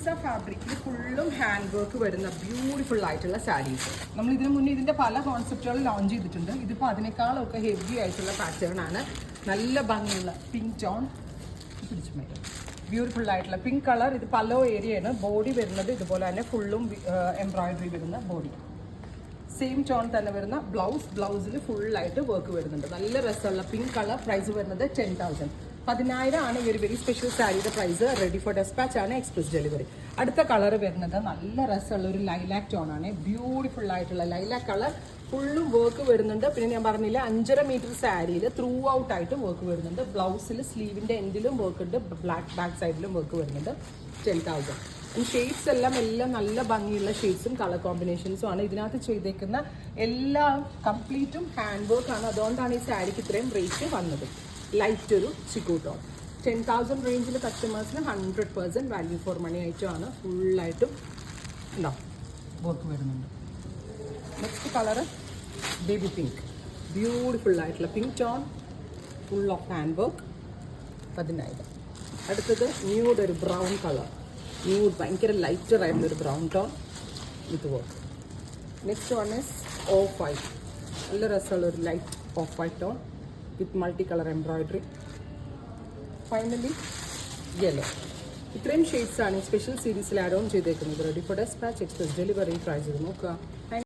Organza ഫാബ്രിക്കിൽ ഫുള്ളും hand work വരുന്ന ബ്യൂട്ടിഫുൾ ആയിട്ടുള്ള സാരീസ്. നമ്മൾ ഇതിനു മുന്നേ ഇതിൻ്റെ പല കോൺസെപ്റ്റുകൾ ലോഞ്ച് ചെയ്തിട്ടുണ്ട്. ഇതിപ്പോൾ അതിനേക്കാളൊക്കെ ഹെവി ആയിട്ടുള്ള പാറ്റേൺ ആണ്. നല്ല ഭംഗിയുള്ള പിങ്ക് ടോൺ പിടിച്ചു മേലും ബ്യൂട്ടിഫുൾ ആയിട്ടുള്ള പിങ്ക് കളർ. ഇത് പല ഏരിയയാണ്. ബോഡി വരുന്നത് ഇതുപോലെ തന്നെ ഫുള്ളും എംബ്രോയിഡറി വരുന്ന ബോഡി. സെയിം ടോൺ തന്നെ വരുന്ന ബ്ലൗസിൽ ഫുള്ളായിട്ട് വർക്ക് വരുന്നുണ്ട്. നല്ല രസമുള്ള പിങ്ക് കളർ. പ്രൈസ് വരുന്നത് 10,000. 10,000 ആണ് ഈ ഒരു വെരി സ്പെഷ്യൽ സാരിയുടെ പ്രൈസ്. റെഡി ഫോർ ഡെസ്പാച്ച് ആണ്, എക്സ്പ്രസ് ഡെലിവറി. അടുത്ത കളർ വരുന്നത് നല്ല രസമുള്ള ഒരു ലൈലാക്ക് ടോൺ ആണ്. ബ്യൂട്ടിഫുൾ ആയിട്ടുള്ള ലൈലാക്ക് കളർ. ഫുള്ളും വർക്ക് വരുന്നുണ്ട്. പിന്നെ ഞാൻ പറഞ്ഞില്ല 5.5 മീറ്റർ സാരിയിൽ ത്രൂ ഔട്ട് ആയിട്ട് വർക്ക് വരുന്നുണ്ട്. ബ്ലൗസിൽ സ്ലീവിൻ്റെ എൻഡിലും വർക്ക് ഉണ്ട്, ബാക്ക് സൈഡിലും വർക്ക് വരുന്നുണ്ട്. 10,000. ഷെയ്ഡ്സ് എല്ലാം നല്ല ഭംഗിയുള്ള ഷെയ്ഡ്സും കളർ കോമ്പിനേഷൻസും ആണ്. ഇതിനകത്ത് ചെയ്തേക്കുന്ന എല്ലാം കംപ്ലീറ്റും ഹാൻഡ് വർക്ക് ആണ്. അതുകൊണ്ടാണ് ഈ സാരിക്ക് ഇത്രയും റേറ്റ് വന്നത്. ലൈറ്റ് ഒരു ചിക്കു ടോൺ. 10,000 റേഞ്ചിൽ കസ്റ്റമേഴ്സിന് 100% വാല്യൂ ഫോർ മണി ആയിട്ടുമാണ്. ഫുള്ളായിട്ടും ഉണ്ടാവും വർക്ക് വരുന്നുണ്ട്. Next colour baby pink. Beautiful ആയിട്ടുള്ള pink tone, full of hand work. 10,000. അടുത്തത് ന്യൂഡ് ഒരു ബ്രൗൺ കളർ. ന്യൂഡ് ഭയങ്കര ലൈറ്റർ ആയിട്ടുള്ളൊരു brown tone with work. Next one is off white. നല്ല രസമുള്ള ഒരു light off white tone with multi colour embroidery. Finally yellow. ഇത്രയും ഷെയ്ഡ്സാണ് ഈ സ്പെഷ്യൽ സീരീസിൽ ആഡ് ഓൺ ചെയ്തേക്കുന്നത്. Ready for dispatch, express delivery. Try ചെയ്ത് നോക്കുക.